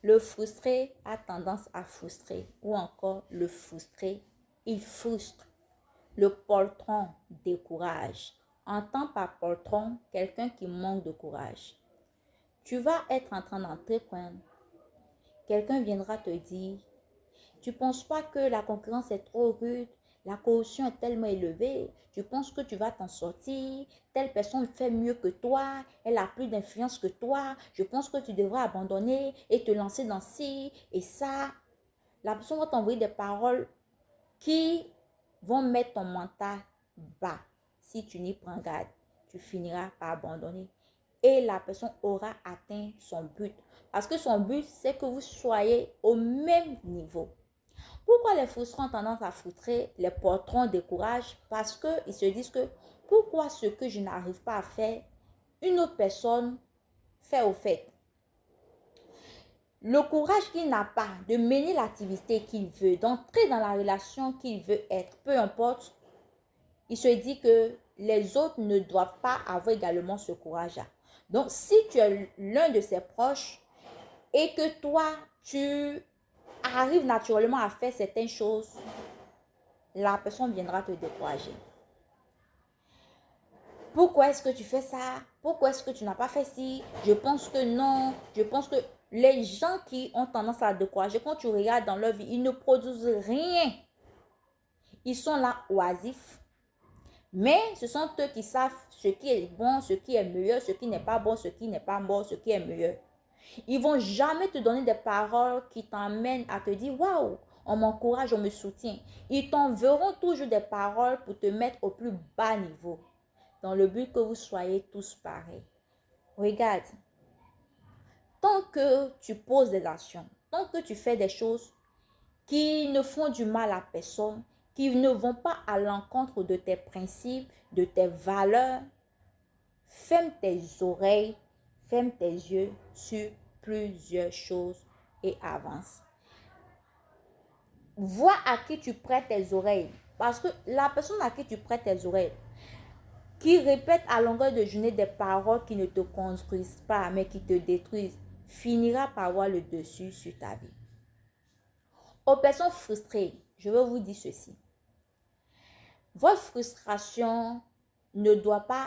Le frustré a tendance à frustrer ou encore le frustré, il frustre. Le poltron décourage. Entends par poltron quelqu'un qui manque de courage. Tu vas être en train d'entreprendre. Quelqu'un viendra te dire, tu ne penses pas que la concurrence est trop rude, la corruption est tellement élevée, tu penses que tu vas t'en sortir, telle personne fait mieux que toi, elle a plus d'influence que toi, je pense que tu devrais abandonner et te lancer dans ci et ça. La personne va t'envoyer des paroles qui vont mettre ton mental bas. Si tu n'y prends garde, tu finiras par abandonner. Et la personne aura atteint son but. Parce que son but, c'est que vous soyez au même niveau. Pourquoi les frustrants ont tendance à frustrer, les patrons découragent? Parce qu'ils se disent que pourquoi ce que je n'arrive pas à faire, une autre personne fait au fait. Le courage qu'il n'a pas de mener l'activité qu'il veut, d'entrer dans la relation qu'il veut être, peu importe, il se dit que les autres ne doivent pas avoir également ce courage-là. Donc, si tu es l'un de ses proches et que toi, tu arrives naturellement à faire certaines choses, la personne viendra te décourager. Pourquoi est-ce que tu fais ça? Pourquoi est-ce que tu n'as pas fait ci? Je pense que non. Je pense que les gens qui ont tendance à décourager, quand tu regardes dans leur vie, ils ne produisent rien. Ils sont là oisifs. Mais ce sont eux qui savent ce qui est bon, ce qui est meilleur, ce qui n'est pas bon, ce qui n'est pas bon, ce qui est meilleur. Ils ne vont jamais te donner des paroles qui t'emmènent à te dire, waouh, on m'encourage, on me soutient. Ils t'enverront toujours des paroles pour te mettre au plus bas niveau, dans le but que vous soyez tous pareils. Regarde, tant que tu poses des actions, tant que tu fais des choses qui ne font du mal à personne, qui ne vont pas à l'encontre de tes principes, de tes valeurs, ferme tes oreilles, ferme tes yeux sur plusieurs choses et avance. Vois à qui tu prêtes tes oreilles. Parce que la personne à qui tu prêtes tes oreilles, qui répète à longueur de journée des paroles qui ne te construisent pas, mais qui te détruisent, finira par avoir le dessus sur ta vie. Aux personnes frustrées, je veux vous dire ceci. Votre frustration ne doit pas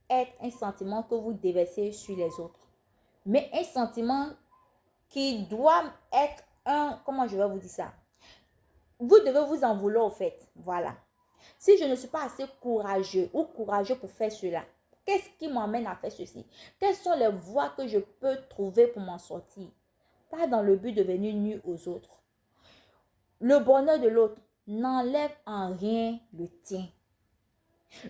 être un sentiment que vous déversez sur les autres, mais un sentiment qui doit être comment je vais vous dire ça? Vous devez vous en vouloir au fait, voilà. Si je ne suis pas assez courageux ou courageux pour faire cela, qu'est-ce qui m'emmène à faire ceci? Quelles sont les voies que je peux trouver pour m'en sortir? Pas dans le but de venir nu aux autres. Le bonheur de l'autre n'enlève en rien le tien.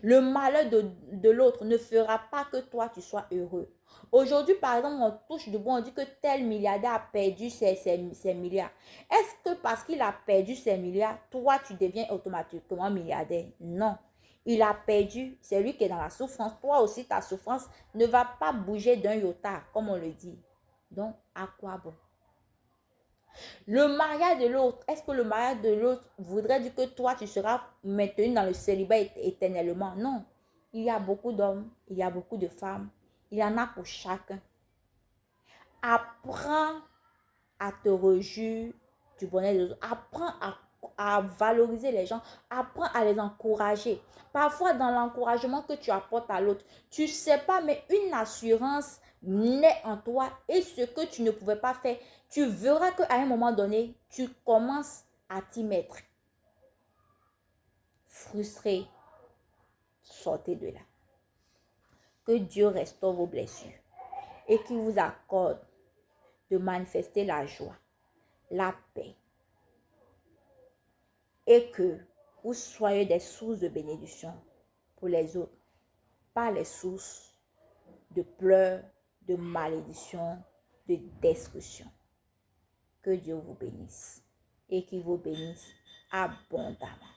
Le malheur de l'autre ne fera pas que toi, tu sois heureux. Aujourd'hui, par exemple, on touche du bois, on dit que tel milliardaire a perdu ses milliards. Est-ce que parce qu'il a perdu ses milliards, toi, tu deviens automatiquement milliardaire? Non. Il a perdu, c'est lui qui est dans la souffrance. Toi aussi, ta souffrance ne va pas bouger d'un iota, comme on le dit. Donc, à quoi bon? Le mariage de l'autre, est-ce que le mariage de l'autre voudrait dire que toi, tu seras maintenu dans le célibat éternellement? Non. Il y a beaucoup d'hommes, il y a beaucoup de femmes. Il y en a pour chacun. Apprends à te réjouir du bonheur des autres. Apprends à valoriser les gens. Apprends à les encourager. Parfois, dans l'encouragement que tu apportes à l'autre, tu ne sais pas, mais une assurance naît en toi et ce que tu ne pouvais pas faire, tu verras qu'à un moment donné, tu commences à t'y mettre. Frustré, sortez de là. Que Dieu restaure vos blessures et qu'il vous accorde de manifester la joie, la paix et que vous soyez des sources de bénédiction pour les autres, pas les sources de pleurs, de malédiction, de destruction. Que Dieu vous bénisse et qu'il vous bénisse abondamment.